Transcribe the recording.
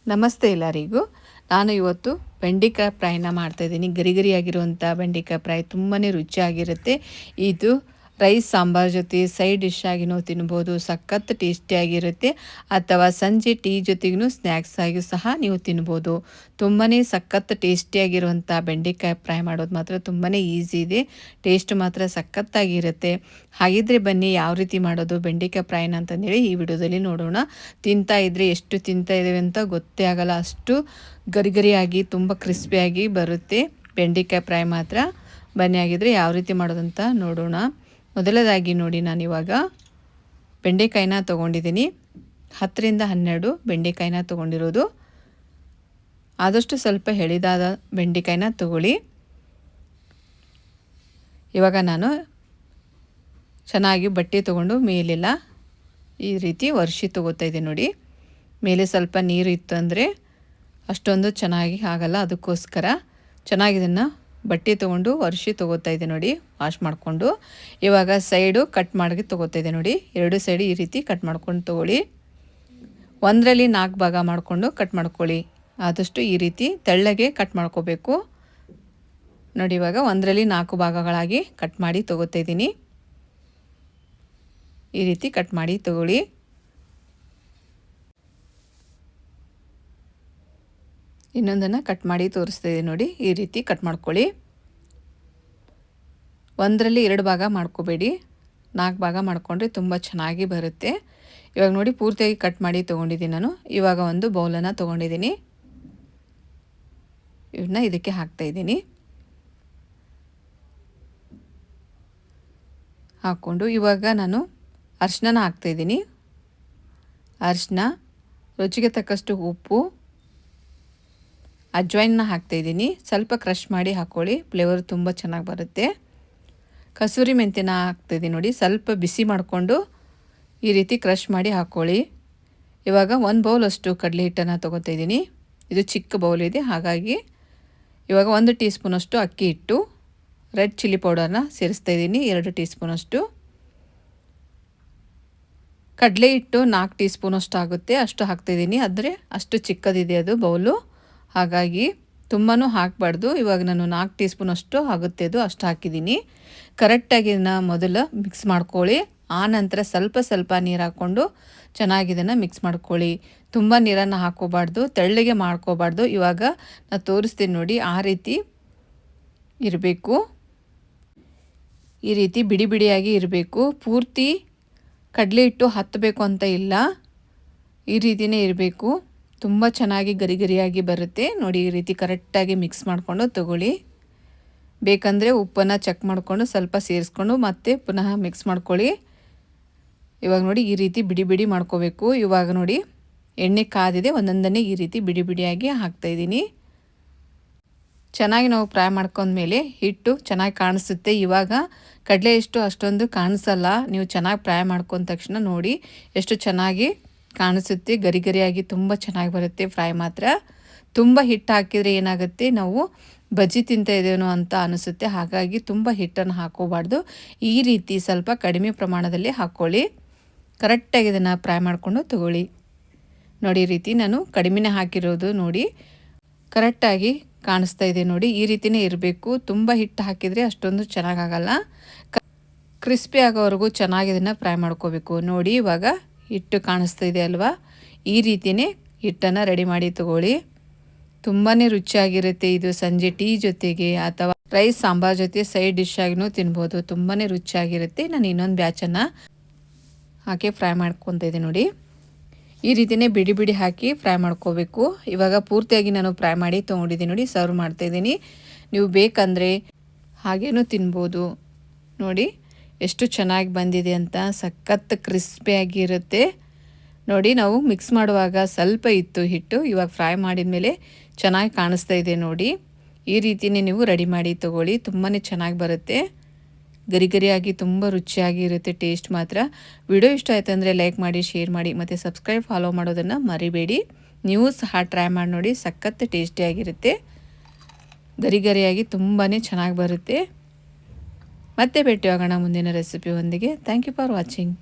ನಮಸ್ತೆ ಎಲ್ಲರಿಗೂ. ನಾನು ಇವತ್ತು ಬೆಂಡೆಕಾಯಿ ಫ್ರೈನ ಮಾಡ್ತಾಯಿದ್ದೀನಿ. ಗರಿ ಗರಿಯಾಗಿರುವಂಥ ಬೆಂಡೆಕಾಯಿ ಫ್ರೈ ತುಂಬಾ ರುಚಿಯಾಗಿರುತ್ತೆ. ಇದು ರೈಸ್ ಸಾಂಬಾರ್ ಜೊತೆ ಸೈಡ್ ಡಿಶ್ ಆಗಿನೂ ತಿನ್ಬೋದು. ಸಖತ್ ಟೇಸ್ಟಿಯಾಗಿರುತ್ತೆ. ಅಥವಾ ಸಂಜೆ ಟೀ ಜೊತೆಗೂ ಸ್ನ್ಯಾಕ್ಸ್ ಆಗಿ ಸಹ ನೀವು ತಿನ್ಬೋದು. ತುಂಬಾ ಸಖತ್ ಟೇಸ್ಟಿಯಾಗಿರುವಂಥ ಬೆಂಡೆಕಾಯಿ ಫ್ರೈ ಮಾಡೋದು ಮಾತ್ರ ತುಂಬಾ ಈಸಿ ಇದೆ. ಟೇಸ್ಟ್ ಮಾತ್ರ ಸಖತ್ತಾಗಿರುತ್ತೆ. ಹಾಗಿದ್ರೆ ಬನ್ನಿ ಯಾವ ರೀತಿ ಮಾಡೋದು ಬೆಂಡೆಕಾಯಿ ಫ್ರೈನ ಅಂತಂದೇಳಿ ಈ ವಿಡಿಯೋದಲ್ಲಿ ನೋಡೋಣ. ತಿಂತಾ ಇದ್ದರೆ ಎಷ್ಟು ತಿಂತಾ ಇದ್ದೇವೆ ಅಂತ ಗೊತ್ತೇ ಆಗಲ್ಲ, ಅಷ್ಟು ಗರಿ ಗರಿಯಾಗಿ ತುಂಬ ಕ್ರಿಸ್ಪಿಯಾಗಿ ಬರುತ್ತೆ ಬೆಂಡೆಕಾಯಿ ಫ್ರೈ ಮಾತ್ರ. ಬನ್ನಿ ಆಗಿದ್ರೆ ಯಾವ ರೀತಿ ಮಾಡೋದಂತ ನೋಡೋಣ. ಮೊದಲದಾಗಿ ನೋಡಿ, ನಾನಿವಾಗ ಬೆಂಡೆಕಾಯಿನ ತೊಗೊಂಡಿದ್ದೀನಿ. 10ರಿಂದ 12 ಬೆಂಡೆಕಾಯಿನ ತೊಗೊಂಡಿರೋದು. ಆದಷ್ಟು ಸ್ವಲ್ಪ ಎಳೆದಾದ ಬೆಂಡೆಕಾಯಿನ ತೊಗೊಳ್ಳಿ. ಇವಾಗ ನಾನು ಚೆನ್ನಾಗಿ ಬಟ್ಟೆ ತೊಗೊಂಡು ಮೇಲೆಲ್ಲ ಈ ರೀತಿ ಒರೆಸಿ ತೊಗೋತಾ ಇದ್ದೀನಿ ನೋಡಿ. ಮೇಲೆ ಸ್ವಲ್ಪ ನೀರು ಇತ್ತು ಅಂದರೆ ಅಷ್ಟೊಂದು ಚೆನ್ನಾಗಿ ಆಗಲ್ಲ, ಅದಕ್ಕೋಸ್ಕರ ಚೆನ್ನಾಗಿ ಇದನ್ನು ಬಟ್ಟೆ ತೊಗೊಂಡು ಒರೆಸಿ ತೊಗೋತಾ ಇದೆ ನೋಡಿ, ವಾಶ್ ಮಾಡಿಕೊಂಡು. ಇವಾಗ ಸೈಡು ಕಟ್ ಮಾಡಿ ತೊಗೋತಾ ಇದೆ ನೋಡಿ. 2 ಸೈಡು ಈ ರೀತಿ ಕಟ್ ಮಾಡ್ಕೊಂಡು ತೊಗೊಳ್ಳಿ. 1ರಲ್ಲಿ 4 ಭಾಗ ಮಾಡಿಕೊಂಡು ಕಟ್ ಮಾಡ್ಕೊಳ್ಳಿ. ಆದಷ್ಟು ಈ ರೀತಿ ತೆಳ್ಳಗೆ ಕಟ್ ಮಾಡ್ಕೋಬೇಕು ನೋಡಿ. ಇವಾಗ 1ರಲ್ಲಿ 4 ಭಾಗಗಳಾಗಿ ಕಟ್ ಮಾಡಿ ತೊಗೋತಾ ಇದ್ದೀನಿ. ಈ ರೀತಿ ಕಟ್ ಮಾಡಿ ತೊಗೊಳ್ಳಿ. ಇನ್ನೊಂದನ್ನು ಕಟ್ ಮಾಡಿ ತೋರಿಸ್ತಾ ಇದ್ದೀನಿ ನೋಡಿ. ಈ ರೀತಿ ಕಟ್ ಮಾಡ್ಕೊಳ್ಳಿ. 1ರಲ್ಲಿ 2 ಭಾಗ ಮಾಡ್ಕೋಬೇಡಿ, 4 ಭಾಗ ಮಾಡಿಕೊಂಡ್ರೆ ತುಂಬ ಚೆನ್ನಾಗಿ ಬರುತ್ತೆ. ಇವಾಗ ನೋಡಿ ಪೂರ್ತಿಯಾಗಿ ಕಟ್ ಮಾಡಿ ತೊಗೊಂಡಿದ್ದೀನಿ ನಾನು. ಇವಾಗ ಒಂದು ಬೌಲನ್ನು ತೊಗೊಂಡಿದ್ದೀನಿ, ಇವನ್ನ ಇದಕ್ಕೆ ಹಾಕ್ತಾಯಿದ್ದೀನಿ. ಹಾಕ್ಕೊಂಡು ಇವಾಗ ನಾನು ಅರಿಶಿನ ಹಾಕ್ತಾಯಿದ್ದೀನಿ. ಅರಿಶಿನ, ರುಚಿಗೆ ತಕ್ಕಷ್ಟು ಉಪ್ಪು, ಅಜ್ವೈನ್ನ ಹಾಕ್ತಾಯಿದ್ದೀನಿ. ಸ್ವಲ್ಪ ಕ್ರಷ್ ಮಾಡಿ ಹಾಕ್ಕೊಳ್ಳಿ, ಫ್ಲೇವರ್ ತುಂಬ ಚೆನ್ನಾಗಿ ಬರುತ್ತೆ. ಕಸೂರಿ ಮೆಂತ್ಯನ ಹಾಕ್ತಾಯಿದ್ದೀನಿ ನೋಡಿ. ಸ್ವಲ್ಪ ಬಿಸಿ ಮಾಡಿಕೊಂಡು ಈ ರೀತಿ ಕ್ರಷ್ ಮಾಡಿ ಹಾಕ್ಕೊಳ್ಳಿ. ಇವಾಗ 1 ಬೌಲಷ್ಟು ಕಡಲೆ ಹಿಟ್ಟನ್ನು ತೊಗೋತಾ ಇದ್ದೀನಿ. ಇದು ಚಿಕ್ಕ ಬೌಲ್ ಇದೆ, ಹಾಗಾಗಿ ಇವಾಗ 1 ಟೀ ಸ್ಪೂನಷ್ಟು ಅಕ್ಕಿ ಹಿಟ್ಟು, ರೆಡ್ ಚಿಲ್ಲಿ ಪೌಡರ್ನ ಸೇರಿಸ್ತಾ ಇದ್ದೀನಿ 2 ಟೀ ಸ್ಪೂನಷ್ಟು. ಕಡಲೆ ಹಿಟ್ಟು 4 ಟೀ ಸ್ಪೂನಷ್ಟು ಆಗುತ್ತೆ, ಅಷ್ಟು ಹಾಕ್ತಾಯಿದ್ದೀನಿ. ಆದರೆ ಅಷ್ಟು ಚಿಕ್ಕದಿದೆ ಅದು ಬೌಲು, ಹಾಗಾಗಿ ತುಂಬಾ ಹಾಕಬಾರ್ದು. ಇವಾಗ ನಾನು 4 ಟೀ ಸ್ಪೂನಷ್ಟು ಆಗುತ್ತೆ ಅದು, ಅಷ್ಟು ಹಾಕಿದ್ದೀನಿ. ಕರೆಕ್ಟಾಗಿ ಇದನ್ನು ಮೊದಲು ಮಿಕ್ಸ್ ಮಾಡ್ಕೊಳ್ಳಿ. ಆನಂತರ ಸ್ವಲ್ಪ ಸ್ವಲ್ಪ ನೀರು ಹಾಕ್ಕೊಂಡು ಚೆನ್ನಾಗಿ ಇದನ್ನು ಮಿಕ್ಸ್ ಮಾಡ್ಕೊಳ್ಳಿ. ತುಂಬ ನೀರನ್ನು ಹಾಕೋಬಾರ್ದು, ತೆಳ್ಳಗೆ ಮಾಡ್ಕೋಬಾರ್ದು. ಇವಾಗ ನಾನು ತೋರಿಸ್ತೀನಿ ನೋಡಿ, ಆ ರೀತಿ ಇರಬೇಕು. ಈ ರೀತಿ ಬಿಡಿ ಬಿಡಿಯಾಗಿ ಇರಬೇಕು. ಪೂರ್ತಿ ಕಡಲೆ ಹಿಟ್ಟು ಹತ್ತಬೇಕು ಅಂತ ಇಲ್ಲ, ಈ ರೀತಿಯೇ ಇರಬೇಕು. ತುಂಬ ಚೆನ್ನಾಗಿ ಗರಿ ಗರಿಯಾಗಿ ಬರುತ್ತೆ ನೋಡಿ. ಈ ರೀತಿ ಕರೆಕ್ಟಾಗಿ ಮಿಕ್ಸ್ ಮಾಡಿಕೊಂಡು ತೊಗೊಳ್ಳಿ. ಬೇಕಂದರೆ ಉಪ್ಪನ್ನು ಚೆಕ್ ಮಾಡಿಕೊಂಡು ಸ್ವಲ್ಪ ಸೇರಿಸ್ಕೊಂಡು ಮತ್ತೆ ಪುನಃ ಮಿಕ್ಸ್ ಮಾಡ್ಕೊಳ್ಳಿ. ಇವಾಗ ನೋಡಿ ಈ ರೀತಿ ಬಿಡಿ ಬಿಡಿ ಮಾಡ್ಕೋಬೇಕು. ಇವಾಗ ನೋಡಿ ಎಣ್ಣೆ ಕಾದಿದೆ, ಒಂದೊಂದನ್ನೇ ಈ ರೀತಿ ಬಿಡಿ ಬಿಡಿಯಾಗಿ ಹಾಕ್ತಾಯಿದ್ದೀನಿ. ಚೆನ್ನಾಗಿ ನಾವು ಫ್ರೈ ಮಾಡ್ಕೊಂಡ್ಮೇಲೆ ಹಿಟ್ಟು ಚೆನ್ನಾಗಿ ಕಾಣಿಸುತ್ತೆ. ಇವಾಗ ಕಡಲೆ ಎಷ್ಟು ಅಷ್ಟೊಂದು ಕಾಣಿಸಲ್ಲ, ನೀವು ಚೆನ್ನಾಗಿ ಫ್ರೈ ಮಾಡ್ಕೊಂಡ ತಕ್ಷಣ ನೋಡಿ ಎಷ್ಟು ಚೆನ್ನಾಗಿ ಕಾಣಿಸುತ್ತೆ. ಗರಿ ಗರಿಯಾಗಿ ತುಂಬ ಚೆನ್ನಾಗಿ ಬರುತ್ತೆ ಫ್ರೈ ಮಾತ್ರ. ತುಂಬ ಹಿಟ್ಟು ಹಾಕಿದರೆ ಏನಾಗುತ್ತೆ, ನಾವು ಬಜ್ಜಿ ತಿಂತಾ ಇದ್ದೇನೋ ಅಂತ ಅನಿಸುತ್ತೆ. ಹಾಗಾಗಿ ತುಂಬ ಹಿಟ್ಟನ್ನು ಹಾಕೋಬಾರ್ದು. ಈ ರೀತಿ ಸ್ವಲ್ಪ ಕಡಿಮೆ ಪ್ರಮಾಣದಲ್ಲಿ ಹಾಕ್ಕೊಳ್ಳಿ. ಕರೆಕ್ಟಾಗಿ ಇದನ್ನು ಫ್ರೈ ಮಾಡಿಕೊಂಡು ತಗೊಳ್ಳಿ ನೋಡಿ. ಈ ರೀತಿ ನಾನು ಕಡಿಮೆನೇ ಹಾಕಿರೋದು ನೋಡಿ, ಕರೆಕ್ಟಾಗಿ ಕಾಣಿಸ್ತಾ ಇದೆ ನೋಡಿ. ಈ ರೀತಿಯೇ ಇರಬೇಕು. ತುಂಬ ಹಿಟ್ಟು ಹಾಕಿದರೆ ಅಷ್ಟೊಂದು ಚೆನ್ನಾಗಾಗಲ್ಲ. ಕ್ರಿಸ್ಪಿ ಆಗೋವರೆಗೂ ಚೆನ್ನಾಗಿ ಇದನ್ನು ಫ್ರೈ ಮಾಡ್ಕೋಬೇಕು ನೋಡಿ. ಇವಾಗ ಹಿಟ್ಟು ಕಾಣಿಸ್ತಾ ಇದೆ ಅಲ್ವಾ, ಈ ರೀತಿಯೇ ಹಿಟ್ಟನ್ನು ರೆಡಿ ಮಾಡಿ ತಗೊಳ್ಳಿ. ತುಂಬಾ ರುಚಿಯಾಗಿರುತ್ತೆ ಇದು. ಸಂಜೆ ಟೀ ಜೊತೆಗೆ ಅಥವಾ ರೈಸ್ ಸಾಂಬಾರ್ ಜೊತೆ ಸೈಡ್ ಡಿಶ್ ಆಗಿನೂ ತಿನ್ಬೋದು. ತುಂಬಾ ರುಚಿಯಾಗಿರುತ್ತೆ. ನಾನು ಇನ್ನೊಂದು ಬ್ಯಾಚನ್ನು ಹಾಕಿ ಫ್ರೈ ಮಾಡ್ಕೊತಾ ಇದ್ದೆ ನೋಡಿ. ಈ ರೀತಿಯೇ ಬಿಡಿ ಬಿಡಿ ಹಾಕಿ ಫ್ರೈ ಮಾಡ್ಕೋಬೇಕು. ಇವಾಗ ಪೂರ್ತಿಯಾಗಿ ನಾನು ಫ್ರೈ ಮಾಡಿ ತೊಗೊಂಡಿದ್ದೀನಿ ನೋಡಿ, ಸರ್ವ್ ಮಾಡ್ತಾಯಿದ್ದೀನಿ. ನೀವು ಬೇಕಂದರೆ ಹಾಗೇನೂ ತಿನ್ಬೋದು ನೋಡಿ. ಎಷ್ಟು ಚೆನ್ನಾಗಿ ಬಂದಿದೆ ಅಂತ, ಸಖತ್ ಕ್ರಿಸ್ಪಿಯಾಗಿರುತ್ತೆ ನೋಡಿ. ನಾವು ಮಿಕ್ಸ್ ಮಾಡುವಾಗ ಸ್ವಲ್ಪ ಇತ್ತು ಹಿಟ್ಟು, ಇವಾಗ ಫ್ರೈ ಮಾಡಿದ ಮೇಲೆ ಚೆನ್ನಾಗಿ ಕಾಣಿಸ್ತಾ ಇದೆ ನೋಡಿ. ಈ ರೀತಿಯೇ ನೀವು ರೆಡಿ ಮಾಡಿ ತೊಗೊಳ್ಳಿ, ತುಂಬಾ ಚೆನ್ನಾಗಿ ಬರುತ್ತೆ. ಗರಿ ಗರಿಯಾಗಿ ತುಂಬ ರುಚಿಯಾಗಿ ಇರುತ್ತೆ ಟೇಸ್ಟ್ ಮಾತ್ರ. ವಿಡಿಯೋ ಇಷ್ಟ ಆಯ್ತು ಅಂದರೆ ಲೈಕ್ ಮಾಡಿ, ಶೇರ್ ಮಾಡಿ ಮತ್ತು ಸಬ್ಸ್ಕ್ರೈಬ್ ಫಾಲೋ ಮಾಡೋದನ್ನು ಮರಿಬೇಡಿ. ನೀವು ಸಹ ಟ್ರೈ ಮಾಡಿ ನೋಡಿ, ಸಖತ್ ಟೇಸ್ಟಿಯಾಗಿರುತ್ತೆ. ಗರಿ ಗರಿಯಾಗಿ ತುಂಬಾ ಚೆನ್ನಾಗಿ ಬರುತ್ತೆ. ಮತ್ತೆ ಭೇಟಿಯಾಗೋಣ ಮುಂದಿನ ರೆಸಿಪಿ ಒಂದಿಗೆ. Thank you for watching.